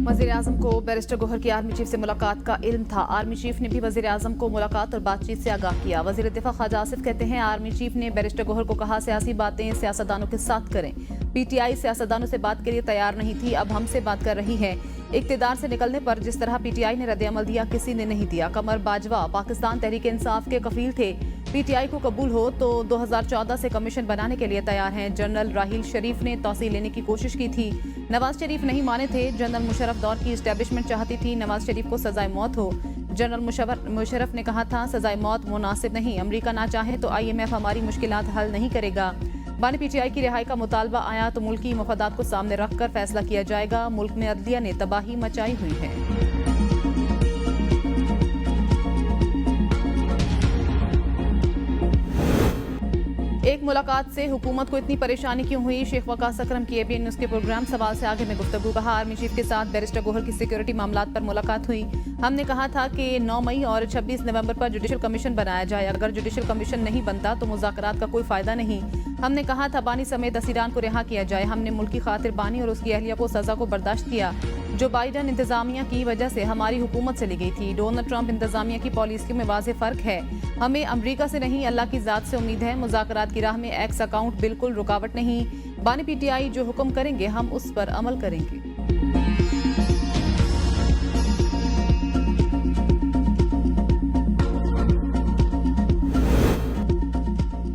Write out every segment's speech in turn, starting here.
वज़ीर-ए-आज़म को बैरिस्टर गौहर की आर्मी चीफ से मुलाकात का इल्म था। आर्मी चीफ ने भी वज़ीर-ए-आज़म को मुलाकात और बातचीत से आगाह किया। वज़ीर दिफा ख्वाजा आसिफ कहते हैं, आर्मी चीफ ने बैरिस्टर गौहर को कहा, सियासी बातें सियासतदानों के साथ करें। पीटीआई सियासतदानों से बात के लिए तैयार नहीं थी, अब हमसे बात कर रही है। इक़्तिदार से निकलने पर जिस तरह पीटीआई ने रद्द-ए-अमल दिया, किसी ने नहीं दिया। कमर बाजवा पाकिस्तान तहरीक इंसाफ के कफील थे। पीटीआई को कबूल हो तो 2014 से कमीशन बनाने के लिए तैयार हैं। जनरल राहील शरीफ ने तौसीह लेने की कोशिश की थी, नवाज शरीफ नहीं माने थे। जनरल मुशर्रफ दौर की इस्टेब्लिशमेंट चाहती थी नवाज शरीफ को सजाए मौत हो। जनरल मुशर्रफ ने कहा था, सजाए मौत मुनासिब नहीं, अमरीका ना चाहे तो IMF हमारी मुश्किलात हल नहीं करेगा। बानी पीटीआई की रिहाई का मुतालबा आया तो मुल्क की मफादात को सामने रखकर फैसला किया जाएगा। मुल्क में अदलिया ने तबाही मचाई हुई है। एक मुलाकात से हुकूमत को इतनी परेशानी क्यों हुई? शेख वकास अकरम की ABN न्यूज़ के प्रोग्राम सवाल से आगे में गुफ्तगू। कहा, आर्मी चीफ के साथ बैरिस्टर गौहर की सिक्योरिटी मामलात पर मुलाकात हुई। हमने कहा था कि 9 मई और 26 नवंबर पर जुडिशल कमीशन बनाया जाए। अगर जुडिशल कमीशन नहीं बनता तो मुज़ाकरात का कोई फायदा नहीं। हमने कहा था बानी समेत असीरान को रिहा किया जाए। हमने मुल्क की खातिर बानी और उसकी अहलिया को सजा को बर्दाश्त किया जो बाइडन इंतजामिया की वजह से हमारी हुकूमत से ली गई थी। डोनाल्ड ट्रंप इंतजामिया की पॉलिसियों में वाज़ेह फ़र्क है। हमें अमरीका से नहीं, अल्लाह की ज़ात से उम्मीद है। मुज़ाकरात की राह में एक्स अकाउंट बिल्कुल रुकावट नहीं। बानी पीटीआई जो हुक्म करेंगे हम उस पर अमल करेंगे।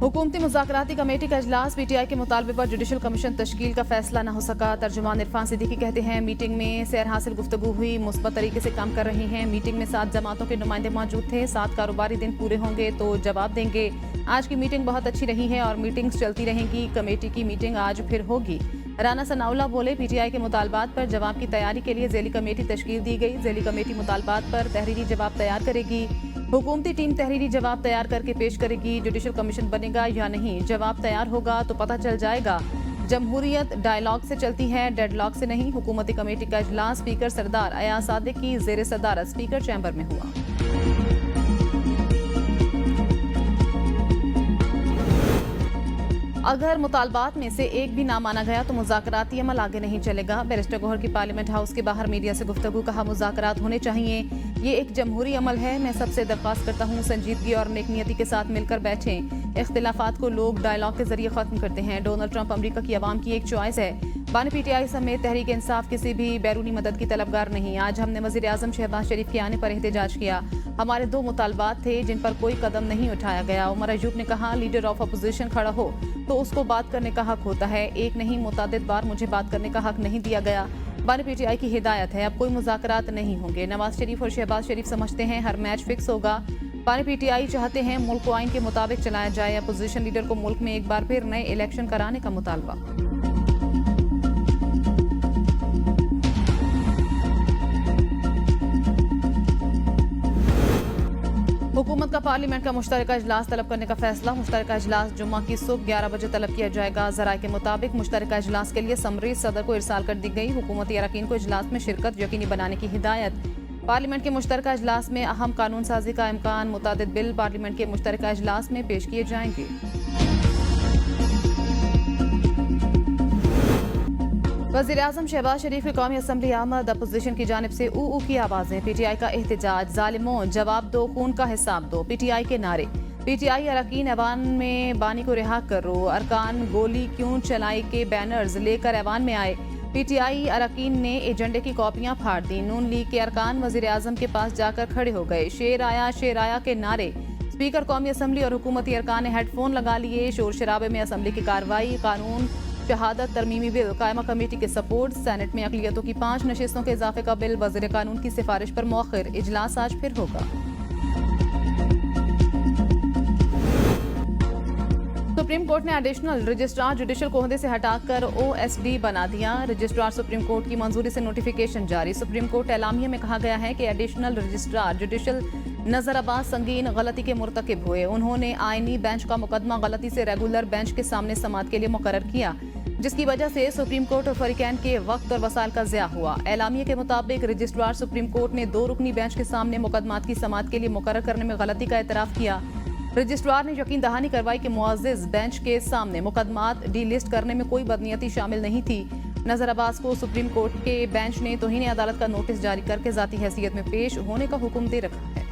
हुकूमती मुज़ाकराती कमेटी का इजलास। पीटीआई के मुतालबे पर जुडिशल कमीशन तश्कील का फैसला न हो सका। तर्जुमान इरफान सिद्दीकी कहते हैं, मीटिंग में सैर हासिल गुफ्तगू हुई, मुस्बत तरीके से काम कर रही हैं। मीटिंग में 7 जमातों के नुमाइंदे मौजूद थे। 7 कारोबारी दिन पूरे होंगे तो जवाब देंगे। आज की मीटिंग बहुत अच्छी रही है और मीटिंग्स चलती रहेंगी। कमेटी की मीटिंग आज फिर होगी। राना सनाउल्लाह बोले, पीटीआई के मुतालबात पर जवाब की तैयारी के लिए ज़ेली कमेटी तश्कील दी गई। ज़ेली कमेटी मुतालबात पर तहरीरी जवाब तैयार करेगी। हुकूमती टीम तहरीरी जवाब तैयार करके पेश करेगी। जुडिशल कमीशन बनेगा या नहीं, जवाब तैयार होगा तो पता चल जाएगा। जमहूरियत डायलॉग से चलती है, डेडलॉक से नहीं। हुकूमती कमेटी का इजलास स्पीकर सरदार अयाज सादिक की ज़ेर सदारत स्पीकर चैम्बर में हुआ। अगर मुतालबात में से एक भी ना माना गया तो मुज़ाकराती अमल आगे नहीं चलेगा। बैरिस्टर गौहर की पार्लियामेंट हाउस के बाहर मीडिया से गुफ्तगू। कहा, मुज़ाकरात होने चाहिए, ये एक जमहूरी अमल है। मैं सबसे दरख्वास्त करता हूँ संजीदगी और नेकनियती के साथ मिलकर बैठें। इख्तिलाफात को लोग डायलॉग के जरिए खत्म करते हैं। डोनाल्ड ट्रंप अमरीका की आवाम की एक चॉइस है। बानी पीटीआई समेत तहरीक इंसाफ किसी भी बैरूनी मदद की तलबगार नहीं। आज हमने वज़ीर-ए-आज़म शहबाज शरीफ के आने पर एहतजाज किया। हमारे 2 मुतालबात थे जिन पर कोई कदम नहीं उठाया गया। उमर अयूब ने कहा, लीडर ऑफ अपोजिशन खड़ा हो तो उसको बात करने का हक होता है। एक नहीं, मुतादिद बार मुझे बात करने का हक नहीं दिया गया। बानी पीटीआई की हिदायत है, अब कोई मुज़ाकरात नहीं होंगे। नवाज शरीफ और शहबाज शरीफ समझते हैं हर मैच फिक्स होगा। बानी पीटीआई चाहते हैं मुल्क को आइन के मुताबिक चलाया जाए। अपोजिशन लीडर को मुल्क में एक बार फिर नए इलेक्शन कराने का मुतालबा। हुकूमत का पार्लियामेंट का मुश्तरका इजलास तलब करने का फैसला। मुश्तरका इजलास जुम्मा की सुबह 11 बजे तलब किया जाएगा। ज़राए के मुताबिक मुश्तरका इजलास के लिए समरी सदर को इरसाल कर दी गई। हुकूमती अरकान को इजलास में शिरकत यकीनी बनाने की हिदायत। पार्लियामेंट के मुश्तरका इजलास में अहम कानून साजी का इम्कान। मुतादिद बिल पार्लियामेंट के मुश्तरका इजलास में पेश किए जाएंगे। वज़ीर-ए-आज़म शहबाज शरीफ की कौमी असम्बली आमद। अपोजिशन की जानिब से ऊ की आवाज़ें। पीटीआई का एहतजाज, जालिमों जवाब दो, खून का हिसाब दो। पीटीआई के नारे। पीटीआई अरकान ऐवान में बानी को रिहा करो। अरकान गोली क्यों चलाई के बैनर्स लेकर ऐवान में आए। पीटीआई अरकान ने एजेंडे की कॉपियां फाड़ दी। नून लीग के अरकान वज़ीर-ए-आज़म के पास जाकर खड़े हो गए। शेर आया के नारे। स्पीकर कौमी असम्बली और हुकूमती अरकान ने हेडफोन लगा लिए। शोर शराबे में असम्बली की कार्रवाई। कानून शहादत तरमीमी बिल कायमा कमेटी के सपोर्ट। सेनेट में अक़लियतों की 5 नशिस्तों के इजाफे का बिल वज़ीर कानून की सिफारिश पर मौखिर। इजलास आज फिर होगा। सुप्रीम कोर्ट ने एडिशनल रजिस्ट्रार जुडिशल कोहदे से हटाकर OSD बना दिया। रजिस्ट्रार सुप्रीम कोर्ट की मंजूरी से नोटिफिकेशन जारी। सुप्रीम कोर्ट एलामिया में कहा गया है कि एडिशनल रजिस्ट्रार जुडिशल नजरअबाज संगीन गलती के मुर्तकिब हुए। उन्होंने आईनी बेंच का मुकदमा गलती से रेगुलर बेंच के सामने समाअत के लिए मुकर्रर किया, जिसकी वजह से सुप्रीम कोर्ट और फरीकैन के वक्त और वसाइल का ज़िया हुआ। एलामिया के मुताबिक रजिस्ट्रार सुप्रीम कोर्ट ने 2 रुकनी बेंच के सामने मुकदमात की समाअत के लिए मुकर्रर करने में गलती का एतराफ़ किया। रजिस्ट्रार ने यकीन दहानी करवाई कि मुअज़्ज़िज़ बेंच के सामने मुकदमात डी लिस्ट करने में कोई बदनीयती शामिल नहीं थी। नजर अब्बास को सुप्रीम कोर्ट के बेंच ने तौहीन अदालत का नोटिस जारी करके जाती हैसियत में पेश होने का हुक्म दे रखा है।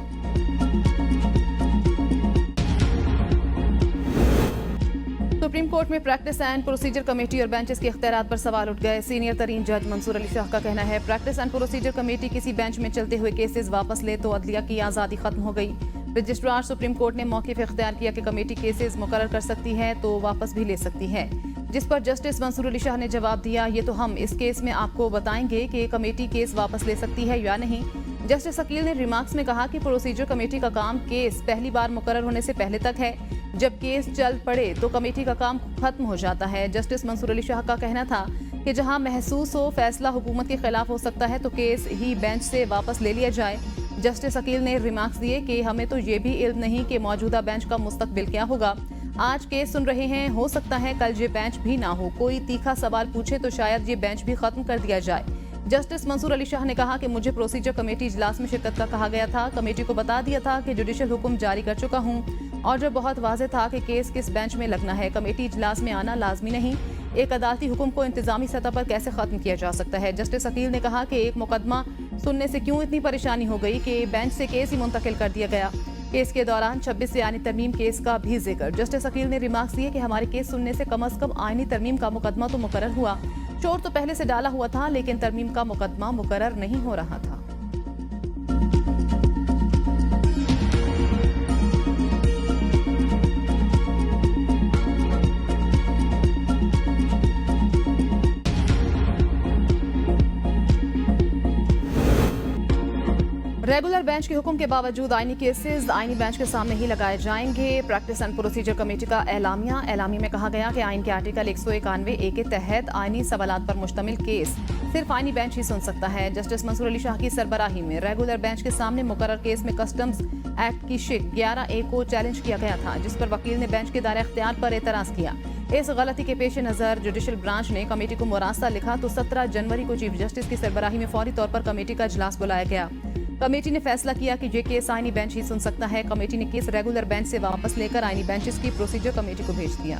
सुप्रीम कोर्ट में प्रैक्टिस एंड प्रोसीजर कमेटी और बेंचेस के इख्तियारात पर सवाल उठ गए। सीनियर तरीन जज मंसूर अली शाह का कहना है, प्रैक्टिस एंड प्रोसीजर कमेटी किसी बेंच में चलते हुए केसेस वापस ले तो अदलिया की आज़ादी खत्म हो गई। रजिस्ट्रार सुप्रीम कोर्ट ने मौक़िफ़ इख्तियार किया कि कमेटी केसेस मुकर्रर कर सकती है तो वापस भी ले सकती है, जिस पर जस्टिस मंसूर अली शाह ने जवाब दिया, ये तो हम इस केस में आपको बताएंगे कि कमेटी केस वापस ले सकती है या नहीं। जस्टिस अकील ने रिमार्क्स में कहा कि प्रोसीजर कमेटी का काम केस पहली बार मुकर्रर होने से पहले तक है, जब केस चल पड़े तो कमेटी का काम खत्म हो जाता है। जस्टिस मंसूर अली शाह का कहना था कि जहां महसूस हो फैसला हुकूमत के खिलाफ हो सकता है तो केस ही बेंच से वापस ले लिया जाए। जस्टिस अकील ने रिमार्क्स दिए कि हमें तो ये भी इल्म नहीं कि मौजूदा बेंच का मुस्तकबिल क्या होगा। आज केस सुन रहे हैं, हो सकता है कल ये बेंच भी ना हो, कोई तीखा सवाल पूछे तो शायद ये बेंच भी खत्म कर दिया जाए। जस्टिस मंसूर अली शाह ने कहा कि मुझे प्रोसीजर कमेटी इजलास में शिरकत का कहा गया था, कमेटी को बता दिया था कि जुडिशल हुक्म जारी कर चुका हूं और जो बहुत वाज़ेह था कि केस किस बेंच में लगना है, कमेटी इजलास में आना लाजमी नहीं। एक अदालती हुक्म को इंतजामी सतह पर कैसे खत्म किया जा सकता है। जस्टिस अकील ने कहा कि एक मुकदमा सुनने से क्यों इतनी परेशानी हो गई कि बेंच से केस ही मुंतकिल कर दिया गया। केस के दौरान 26 से आईनी तरमीम केस का भी जिक्र। जस्टिस अकील ने रिमार्क्स दिए कि हमारे केस सुनने से कम आईनी तरमीम का मुकदमा तो मुकर्रर हुआ, चोर तो पहले से डाला हुआ था, लेकिन तरमीम का मुकदमा मुकर्रर नहीं हो रहा था। रेगुलर बेंच के हुक्म के बावजूद आईनी केसेस आईनी बेंच के सामने ही लगाए जाएंगे। प्रैक्टिस एंड प्रोसीजर कमेटी का एलामी में कहा गया कि आइन के आर्टिकल 191A के तहत आईनी सवालात पर मुश्तमिल केस सिर्फ आईनी बेंच ही सुन सकता है। जस्टिस मंसूर अली शाह की सरबराही में रेगुलर बेंच के सामने मुकर्रर केस में कस्टम्स एक्ट की शिक 11A को चैलेंज किया गया था, जिस पर वकील ने बेंच के दायरे इख्तियार पर एतराज किया। इस गलती के पेश नज़र जुडिशल ब्रांच ने कमेटी को मुरास्ता लिखा तो 17 जनवरी को चीफ जस्टिस की सरबराही में फौरी तौर पर कमेटी का इजलास बुलाया गया। कमेटी ने फैसला किया कि ये केस आईनी बेंच ही सुन सकता है। कमेटी ने केस रेगुलर बेंच से वापस लेकर आईनी बेंचेस की प्रोसीजर कमेटी को भेज दिया।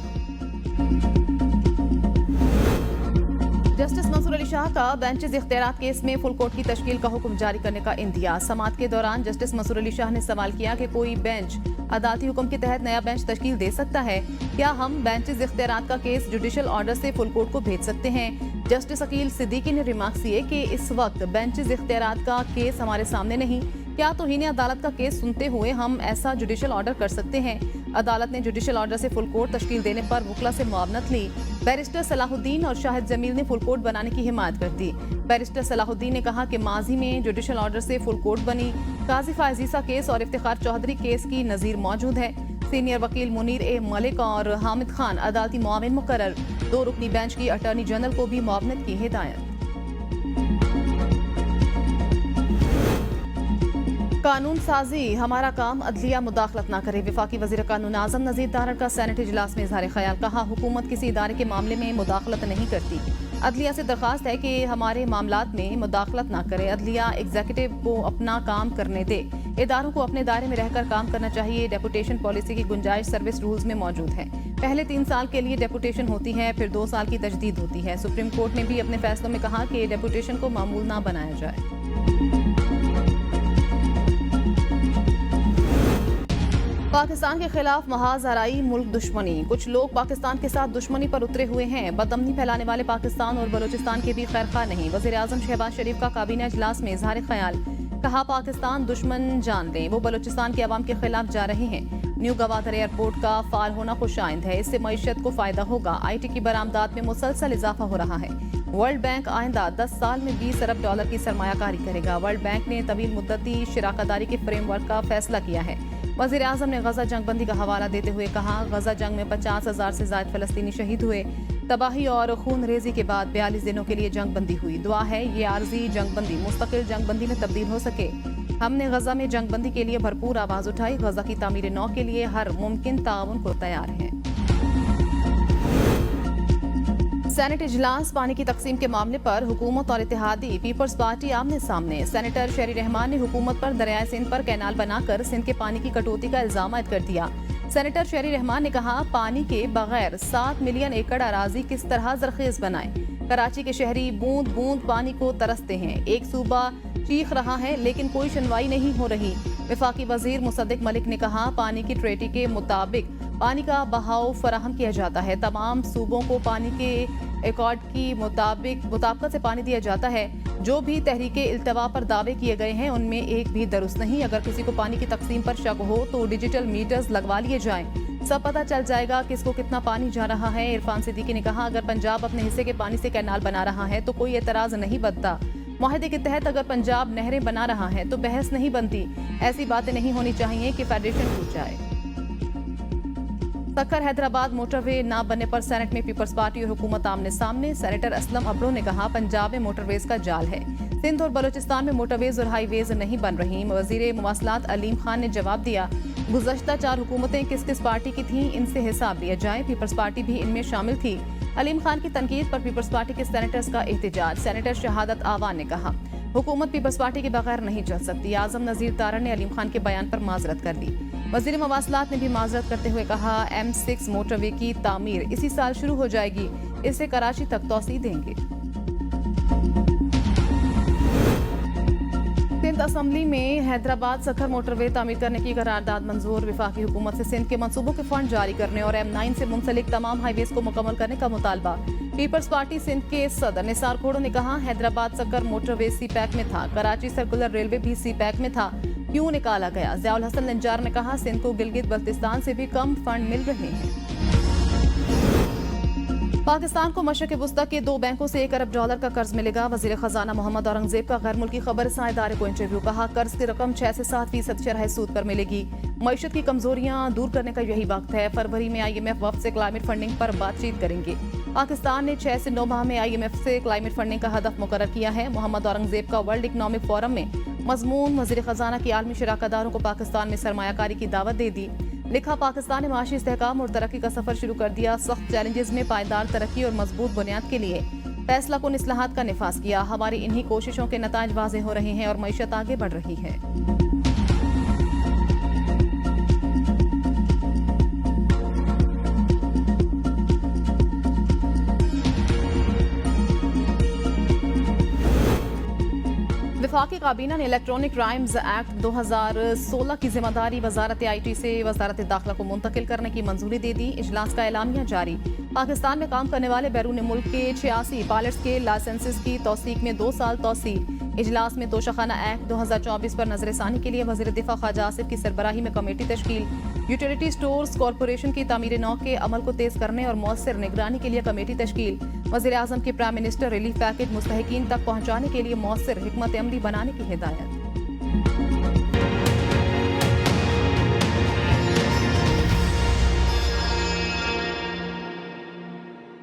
जस्टिस मंसूर अली शाह का बेंचेस इख्तियारात केस में फुल कोर्ट की तश्कील का हुक्म जारी करने का इंदिया। समाअत के दौरान जस्टिस मंसूर अली शाह ने सवाल किया कि कोई बेंच अदालती हुक्म के तहत नया बेंच तश्कील दे सकता है, क्या हम बेंचेस इख्तियारात का केस जुडिशल ऑर्डर से फुल कोर्ट को भेज सकते हैं। जस्टिस अकील सिद्दीकी ने रिमार्क्स दिए कि इस वक्त बेंचेस इख्तियारात का केस हमारे सामने नहीं, क्या तौहीन अदालत का केस सुनते हुए हम ऐसा जुडिशल ऑर्डर कर सकते हैं। अदालत ने जुडिशल ऑर्डर से फुल कोर्ट तश्कील देने पर वकला से मुआवनत ली। बैरिस्टर सलाहुद्दीन और शाहिद जमील ने फुल कोर्ट बनाने की हिमायत कर दी। बैरिस्टर सलाहुद्दीन ने कहा कि माजी में जुडिशल ऑर्डर से फुल कोर्ट बनी। काजी फायजीसा केस और इफ्तिखार चौधरी केस की नज़ीर मौजूद है। सीनियर वकील मुनीर ए मलिक और हामिद खान अदालती मुआविन मुकर्रर। 2 रुकनी बेंच की अटॉर्नी जनरल को भी मुआवनत की हिदायत। कानून साजी हमारा काम, अदलिया मुदाखलत न करे। वफाकी वज़ीर कानून आज़म नज़ीर तारड़ का सेनेट इजलास में इज़हार ख्याल। कहा, हुकूमत किसी इदारे के मामले में मुदाखलत नहीं करती। अदलिया से दरख्वास्त है कि हमारे मामलात में मुदाखलत न करे। अदलिया एग्जीक्यूटिव को अपना काम करने दे। इदारों को अपने दायरे में रहकर काम करना चाहिए। डेपुटेशन पॉलिसी की गुंजाइश सर्विस रूल्स में मौजूद है। पहले 3 साल के लिए डेपुटेशन होती है, फिर 2 साल की तजदीद होती है। सुप्रीम कोर्ट ने भी अपने फैसलों में कहा कि डेपुटेशन को मामूल ना बनाया जाए। पाकिस्तान के खिलाफ महाज आराई मुल्क दुश्मनी। कुछ लोग पाकिस्तान के साथ दुश्मनी पर उतरे हुए हैं। बदअमनी फैलाने वाले पाकिस्तान और बलूचिस्तान के भी खैरखा नहीं। वज़ीर आज़म शहबाज शरीफ का काबीना इजलास में इज़हार ख्याल। कहा, पाकिस्तान दुश्मन जान लें, वो बलूचिस्तान के अवाम के खिलाफ जा रहे हैं। न्यू गवादर एयरपोर्ट का फाल होना खुशाइंद है, इससे मईशत को फायदा होगा। IT की बरामदात में मुसलसल इजाफा हो रहा है। वर्ल्ड बैंक आइंदा 10 साल में $20 अरब की सरमायाकारी करेगा। वर्ल्ड बैंक ने तवील मुद्दती शराकतदारी के फ्रेमवर्क का फैसला किया है। वज़ीर आज़म ने गजा जंगबंदी का हवाला देते हुए कहा, गजा जंग में 50,000 से ज़ायद फ़लस्तीनी शहीद हुए। तबाही और खून रेजी के बाद 42 दिनों के लिए जंगबंदी हुई। दुआ है ये आर्जी जंगबंदी मुस्तकिल जंगबंदी में तब्दील हो सके। हमने गजा में जंगबंदी के लिए भरपूर आवाज़ उठाई। गजा की तामीर नौ के लिए हर मुमकिन ताउन को तैयार है। सेनेट इजलास। पानी की तकसीम के मामले पर हुकूमत और इत्तेहादी पीपल्स पार्टी आमने सामने। सेनेटर शहरी रहमान ने हुकूमत पर दरियाए सिंध पर कैनाल बनाकर सिंध के पानी की कटौती का इल्जाम आयद कर दिया। सेनेटर शहरी रहमान ने कहा, पानी के बगैर 7 मिलियन एकड़ अराजी किस तरह जरखेज बनाए। कराची के शहरी बूंद बूंद पानी को तरसते हैं। एक सूबा चीख रहा है लेकिन कोई सुनवाई नहीं हो रही। वफाकी वजीर मुसद्दिक मलिक ने कहा, पानी की ट्रेटी के मुताबिक पानी का बहाव फराहम किया जाता है। तमाम सूबों को पानी के एकॉर्ड की मुताबिकत से पानी दिया जाता है। जो भी तहरीके इल्तवा पर दावे किए गए हैं उनमें एक भी दुरुस्त नहीं। अगर किसी को पानी की तकसीम पर शक हो तो डिजिटल मीटर्स लगवा लिए जाएं, सब पता चल जाएगा किसको कितना पानी जा रहा है। इरफान सिद्दीकी ने कहा, अगर पंजाब अपने हिस्से के पानी से कैनाल बना रहा है तो कोई एतराज नहीं बनता। मुआहदे के तहत अगर पंजाब नहरें बना रहा है तो बहस नहीं बनती। ऐसी बातें नहीं होनी चाहिए कि फेडरेशन टूट जाए। सक्खर हैदराबाद मोटरवे न बनने पर सेनेट में पीपल्स पार्टी और हुकूमत आमने सामने। सेनेटर असलम अबड़ो ने कहा, पंजाब में मोटरवेज का जाल है। सिंध और बलूचिस्तान में मोटरवेज और हाईवेज नहीं बन रही। वजीर मवासलात अलीम खान ने जवाब दिया, गुज़श्ता 4 हुकूमतें किस किस पार्टी की थीं, इनसे हिसाब लिया जाए। पीपल्स पार्टी भी इनमें शामिल थी। अलीम खान की तनकीद पर पीपल्स पार्टी के सेनेटर्स का एहतजाज। सेनेटर शहादत आवान ने कहा, हुकूमत पीपल्स पार्टी के बगैर नहीं चल सकती। आजम नजीर तारा ने अलीम खान के बयान पर माजरत कर ली। वजीर मवासलात ने भी माजरत करते हुए कहा, M6 मोटरवे की तामीर इसी साल शुरू हो जाएगी। इससे कराची तक तौसी देंगे। सिंध असम्बली में हैदराबाद सक्खर मोटरवे तामीर करने की करारदाद मंजूर। वफाकी हुकूमत से सिंध के मंसूबों के फंड जारी करने और M9 से मुंसलिक तमाम हाईवेज को मुकम्मल करने का मुतालबा। पीपल्स पार्टी सिंध के सदर निसार खोड़ो ने कहा, हैदराबाद सक्खर मोटरवे C-पैक में था, कराची सर्कुलर रेलवे भी C-पैक में था, क्यों निकाला गया। ज़ियाउल हसन लंजार ने कहा, सिंध को गिलगित बल्तिस्तान से भी कम फंड मिल रहे हैं। पाकिस्तान को मशरक़ वुस्ता के 2 बैंकों से $1 अरब का कर्ज मिलेगा। वज़ीर ख़जाना मोहम्मद औरंगज़ेब का गैर मुल्की खबरसां इदारे को इंटरव्यू। कहा, कर्ज की रकम 6 से 7% शरह सूद पर मिलेगी। मईशत की कमजोरियां दूर करने का यही वक्त है। फरवरी में IMF वफ़द से क्लाइमेट फंडिंग पर बातचीत करेंगे। पाकिस्तान ने 6 से 9 माह में IMF से क्लाइमेट फंडिंग का हदफ मुकर्रर किया है। मोहम्मद औरंगज़ेब का वर्ल्ड इकनॉमिक फोरम में मजमून, वज़ीर ख़जाना की आलमी शराकतदारों को पाकिस्तान में सरमायाकारी की दावत दे दी। लिखा, पाकिस्तान ने माशी इस्तेहकाम और तरक्की का सफर शुरू कर दिया। सख्त चैलेंजेस में पायदार तरक्की और मजबूत बुनियाद के लिए फैसला कुन इस्लाहात का निफाज किया। हमारी इन्हीं कोशिशों के नताइज वाज़ेह हो रहे हैं और मईशत आगे बढ़ रही है। वफाकी काबीना ने इलेक्ट्रॉनिक क्राइम्स एक्ट 2016 की जिम्मेदारी वजारत IT से वजारत दाखिला को मुंतकिल करने की मंजूरी दे दी। इजलास का एलामिया जारी। पाकिस्तान में काम करने वाले बैरून मुल्क के 86 पायलट्स के लाइसेंसेस की तौसीक में 2 साल तौसी। इजलास में तोशाखाना एक्ट 2024 पर नजरसानी के लिए वज़ीर दिफा ख्वाजा आसिफ की सरबराही में कमेटी तश्कील। यूटिलिटी स्टोर्स कॉरपोरेशन की तामीर नौ के अमल को तेज करने और मौसर निगरानी के लिए कमेटी तश्कील। वज़ीर आज़म की प्राइम मिनिस्टर रिलीफ पैकेज मुस्तहिकीन तक पहुँचाने के लिए मौसर हिकमत अमली बनाने की हिदायत।